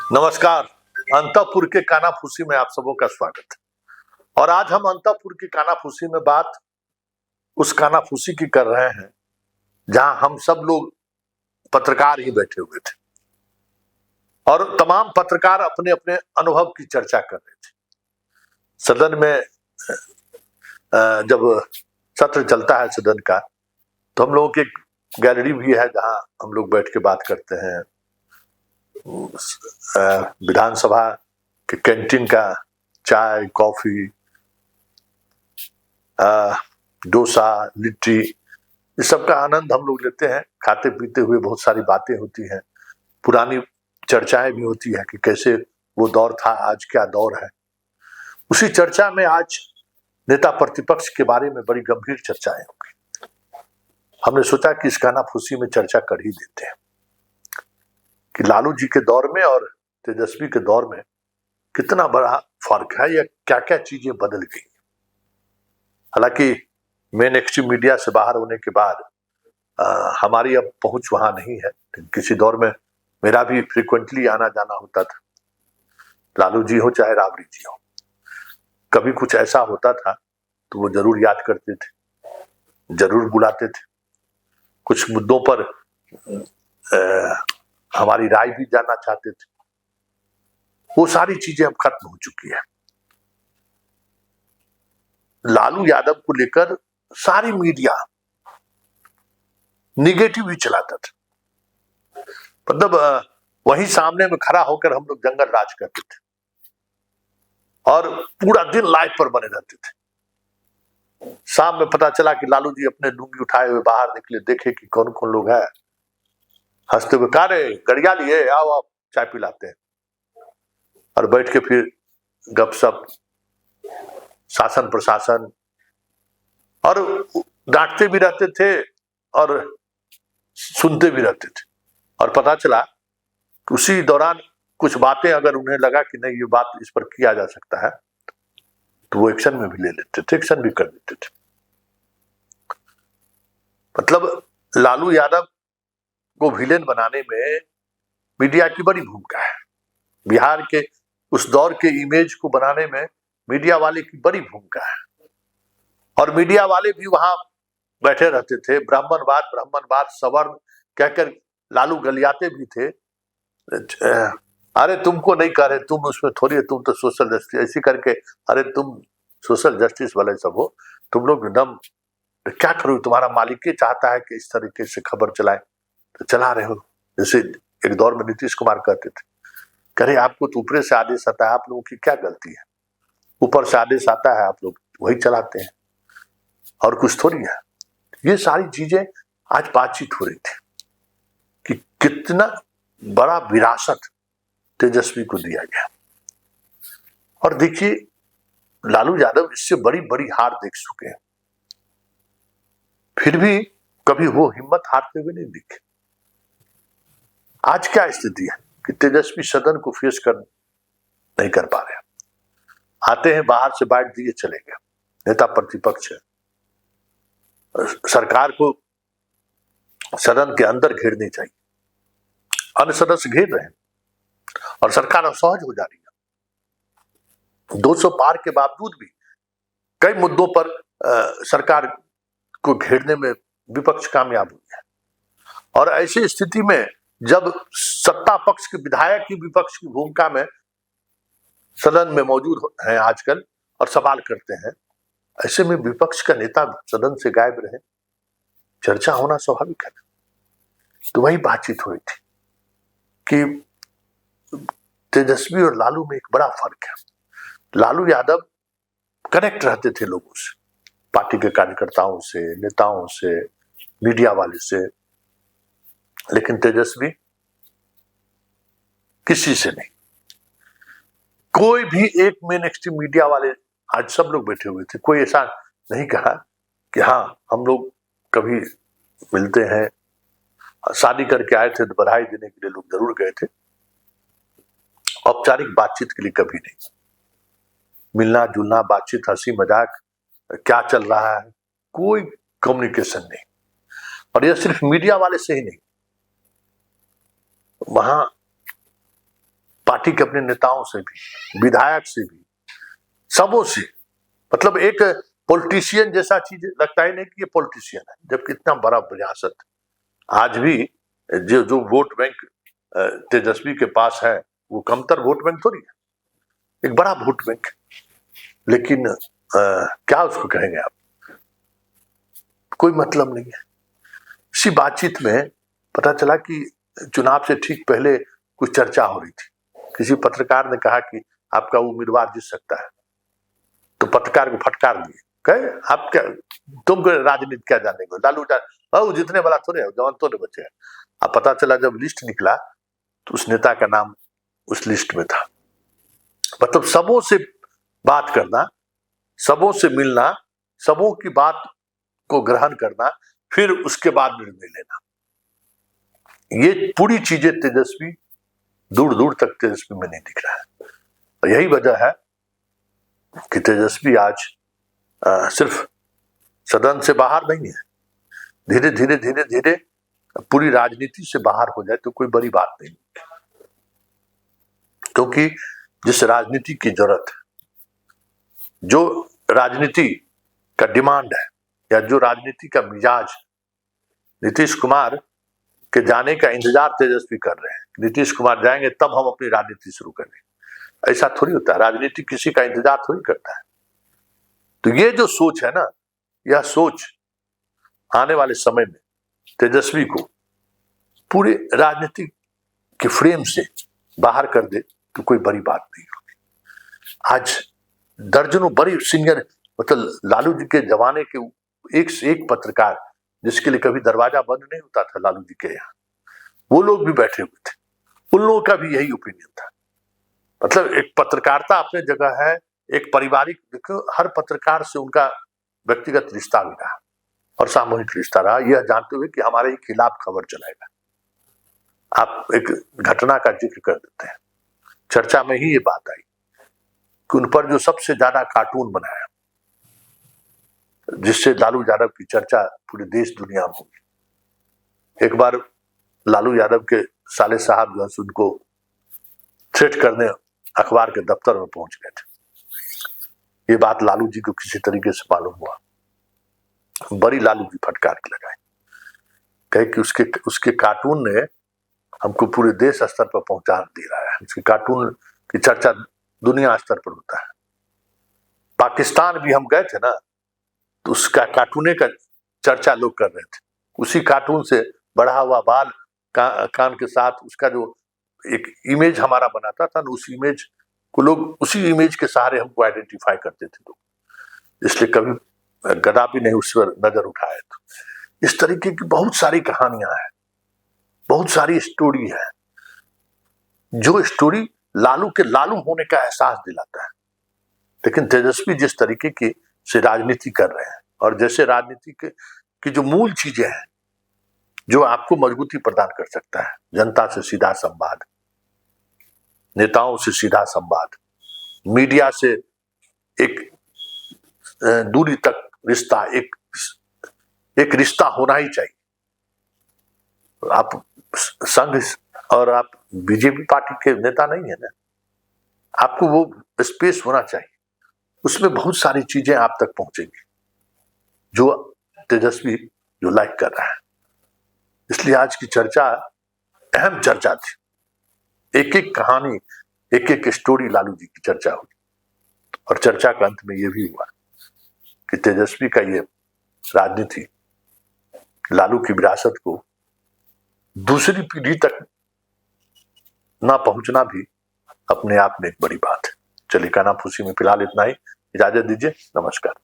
नमस्कार। अंतःपुर के कानाफूसी में आप सबों का स्वागत है। और आज हम अंतःपुर की कानाफूसी में बात उस कानाफूसी की कर रहे हैं जहां हम सब लोग पत्रकार ही बैठे हुए थे और तमाम पत्रकार अपने अपने अनुभव की चर्चा कर रहे थे। सदन में जब सत्र चलता है सदन का, तो हम लोगों की गैलरी भी है जहां हम लोग बैठ के बात करते हैं। विधानसभा के कैंटीन का चाय, कॉफी, डोसा, लिट्टी, इस सब का आनंद हम लोग लेते हैं। खाते पीते हुए बहुत सारी बातें होती हैं, पुरानी चर्चाएं भी होती है कि कैसे वो दौर था, आज क्या दौर है। उसी चर्चा में आज नेता प्रतिपक्ष के बारे में बड़ी गंभीर चर्चाएं होंगी। हमने सोचा कि इस कानाफूसी में चर्चा कर ही देते हैं कि लालू जी के दौर में और तेजस्वी के दौर में कितना बड़ा फर्क है या क्या क्या चीजें बदल गई। हालांकि मेन एक्सट्रीम मीडिया से बाहर होने के बाद हमारी अब पहुंच वहां नहीं है। किसी दौर में मेरा भी फ्रिक्वेंटली आना जाना होता था, लालू जी हो चाहे राबड़ी जी हो। कभी कुछ ऐसा होता था तो वो जरूर याद करते थे, जरूर बुलाते थे। कुछ मुद्दों पर हमारी राय भी जानना चाहते थे। वो सारी चीजें अब खत्म हो चुकी है। लालू यादव को लेकर सारी मीडिया निगेटिव ही चलाता था। मतलब वहीं सामने में खड़ा होकर हम लोग जंगल राज करते थे और पूरा दिन लाइव पर बने रहते थे। शाम में पता चला कि लालू जी अपने लुंगी उठाए हुए बाहर निकले, देखे कि कौन कौन लोग हैं, हंसते हुए कहा, रे गड़िया लिए आओ आप चाय पिलाते हैं। और बैठ के फिर गपशप, शासन प्रशासन, और डांटते भी रहते थे और सुनते भी रहते थे। और पता चला कि उसी दौरान कुछ बातें अगर उन्हें लगा कि नहीं ये बात इस पर किया जा सकता है तो वो एक्शन में भी ले लेते थे, एक्शन भी कर देते थे। मतलब लालू यादव को विलेन बनाने में मीडिया की बड़ी भूमिका है। बिहार के उस दौर के इमेज को बनाने में मीडिया वाले की बड़ी भूमिका है। और मीडिया वाले भी वहां बैठे रहते थे, ब्राह्मणवाद सवर्ण कहकर लालू गलियाते भी थे। अरे तुमको नहीं कह रहे, तुम उसमें थोड़ी है, तुम तो सोशल जस्टिस ऐसी करके, अरे तुम सोशल जस्टिस वाले सब हो, तुम लोग एकदम क्या करो, तुम्हारा मालिक ही चाहता है कि इस तरीके से खबर चलाए तो चला रहे हो। जैसे एक दौर में नीतीश कुमार कहते थे, करे आपको तो ऊपर से आदेश आता है, आप लोगों की क्या गलती है, ऊपर से आदेश आता है, आप लोग वही चलाते हैं और कुछ थोड़ी है। ये सारी चीजें आज बातचीत हो रही थी कि कितना बड़ा विरासत तेजस्वी को दिया गया। और देखिए लालू यादव इससे बड़ी बड़ी हार देख चुके हैं, फिर भी कभी वो हिम्मत हारते हुए नहीं दिखे। आज क्या स्थिति है कि तेजस्वी सदन को फेस नहीं कर पा रहे। आते हैं बाहर से बाइट दिए चले गए, नेता प्रतिपक्ष है। सरकार को सदन के अंदर घेरनी चाहिए, अन्य सदस्य घेर रहे हैं और सरकार असहज हो जा रही है। 200 पार के बावजूद भी कई मुद्दों पर सरकार को घेरने में विपक्ष कामयाब हुई है। और ऐसी स्थिति में जब सत्ता पक्ष के विधायक ही विपक्ष की भूमिका में सदन में मौजूद हैं आजकल और सवाल करते हैं, ऐसे में विपक्ष का नेता सदन से गायब रहे, चर्चा होना स्वाभाविक है। तो वही बातचीत हुई थी कि तेजस्वी और लालू में एक बड़ा फर्क है। लालू यादव कनेक्ट रहते थे लोगों से, पार्टी के कार्यकर्ताओं से, नेताओं से, मीडिया वाले से, लेकिन तेजस्वी किसी से नहीं। कोई भी एक मेन एक्सट्रीम मीडिया वाले, आज सब लोग बैठे हुए थे, कोई ऐसा नहीं कहा कि हाँ हम लोग कभी मिलते हैं। शादी करके आए थे तो बधाई देने के लिए लोग जरूर गए थे, औपचारिक बातचीत के लिए कभी नहीं। मिलना जुलना, बातचीत, हंसी मजाक, क्या चल रहा है, कोई कम्युनिकेशन नहीं। और यह सिर्फ मीडिया वाले से ही नहीं, वहां पार्टी के अपने नेताओं से भी, विधायक से भी, सबों से, मतलब एक पॉलिटिशियन जैसा चीज लगता ही नहीं कि ये पॉलिटिशियन है, जबकि इतना बड़ा रियासत आज भी जो वोट बैंक तेजस्वी के पास है वो कमतर वोट बैंक थोड़ी है, एक बड़ा वोट बैंक। लेकिन क्या उसको कहेंगे आप, कोई मतलब नहीं है। इसी बातचीत में पता चला कि चुनाव से ठीक पहले कुछ चर्चा हो रही थी। किसी पत्रकार ने कहा कि आपका उम्मीदवार जीत सकता है, तो पत्रकार को फटकार दिए, कहे आप क्या, तुम राजनीति क्या जानेंगे, लालू जितने वाला थोड़े है, जवान थोड़े बचे हैं। अब पता चला जब लिस्ट निकला तो उस नेता का नाम उस लिस्ट में था। मतलब सबों से बात करना, सबों से मिलना, सबों की बात को ग्रहण करना, फिर उसके बाद निर्णय लेना, ये पूरी चीजें तेजस्वी दूर दूर तक तेजस्वी में नहीं दिख रहा है। और यही वजह है कि तेजस्वी आज सिर्फ सदन से बाहर नहीं है, धीरे धीरे धीरे धीरे पूरी राजनीति से बाहर हो जाए तो कोई बड़ी बात नहीं, क्योंकि जिस राजनीति की जरूरत है, जो राजनीति का डिमांड है, या जो राजनीति का मिजाज नीतीश कुमार के जाने का इंतजार तेजस्वी कर रहे हैं, नीतीश कुमार जाएंगे तब हम अपनी राजनीति शुरू करेंगे, ऐसा थोड़ी होता है। राजनीति किसी का इंतजार थोड़ी करता है। तो ये जो सोच है ना, यह सोच आने वाले समय में तेजस्वी को पूरे राजनीति के फ्रेम से बाहर कर दे तो कोई बड़ी बात नहीं होगी। आज दर्जनों बड़ी सीनियर, मतलब लालू जी के जमाने के एक से एक पत्रकार, जिसके लिए कभी दरवाजा बंद नहीं होता था लालू जी के यहाँ, वो लोग भी बैठे हुए थे, उन लोगों का भी यही ओपिनियन था। मतलब एक पत्रकारिता अपने जगह है, एक पारिवारिक, देखो हर पत्रकार से उनका व्यक्तिगत रिश्ता भी रहा और सामूहिक रिश्ता रहा, यह जानते हुए कि हमारे खिलाफ खबर चलाएगा। आप एक घटना का जिक्र कर देते हैं, चर्चा में ही ये बात आई कि उन पर जो सबसे ज्यादा कार्टून बनाया, जिससे लालू यादव की चर्चा पूरे देश दुनिया में होगी। एक बार लालू यादव के साले साहब जो है उनको थ्रेट करने अखबार के दफ्तर में पहुंच गए थे। ये बात लालू जी को किसी तरीके से मालूम हुआ, बड़ी लालू जी फटकार के लगाए, कहे कि उसके कार्टून ने हमको पूरे देश स्तर पर पहुंचा दे रहा है, उसके कार्टून की चर्चा दुनिया स्तर पर होता है। पाकिस्तान भी हम गए थे ना, तो उसका कार्टूने का चर्चा लोग कर रहे थे, उसी कार्टून से बढ़ा हुआ बाल कान के साथ उसका जो एक इमेज हमारा बनाता था ना, उस इमेज को लोग उसी इमेज के सहारे हमको आइडेंटिफाई करते थे लोग, इसलिए कभी गदा भी नहीं उस पर नजर उठाए। तो इस तरीके की बहुत सारी कहानियां हैं, बहुत सारी स्टोरी है, जो स्टोरी लालू के लालू होने का एहसास दिलाता है। लेकिन तेजस्वी जिस तरीके की से राजनीति कर रहे हैं, और जैसे राजनीति की जो मूल चीजें हैं जो आपको मजबूती प्रदान कर सकता है, जनता से सीधा संवाद, नेताओं से सीधा संवाद, मीडिया से एक दूरी तक रिश्ता, एक रिश्ता होना ही चाहिए। आप संघ और आप बीजेपी पार्टी के नेता नहीं है ना, आपको वो स्पेस होना चाहिए, उसमें बहुत सारी चीजें आप तक पहुंचेंगी जो तेजस्वी जो लाइक कर रहा है। इसलिए आज की चर्चा अहम चर्चा थी, एक एक कहानी, एक एक स्टोरी लालू जी की चर्चा हुई, और चर्चा का अंत में यह भी हुआ कि तेजस्वी का ये राजनीति लालू की विरासत को दूसरी पीढ़ी तक ना पहुंचना भी अपने आप में एक बड़ी बात है। चलिए कानाफूसी में फिलहाल इतना ही, इजाजत दीजिए, नमस्कार।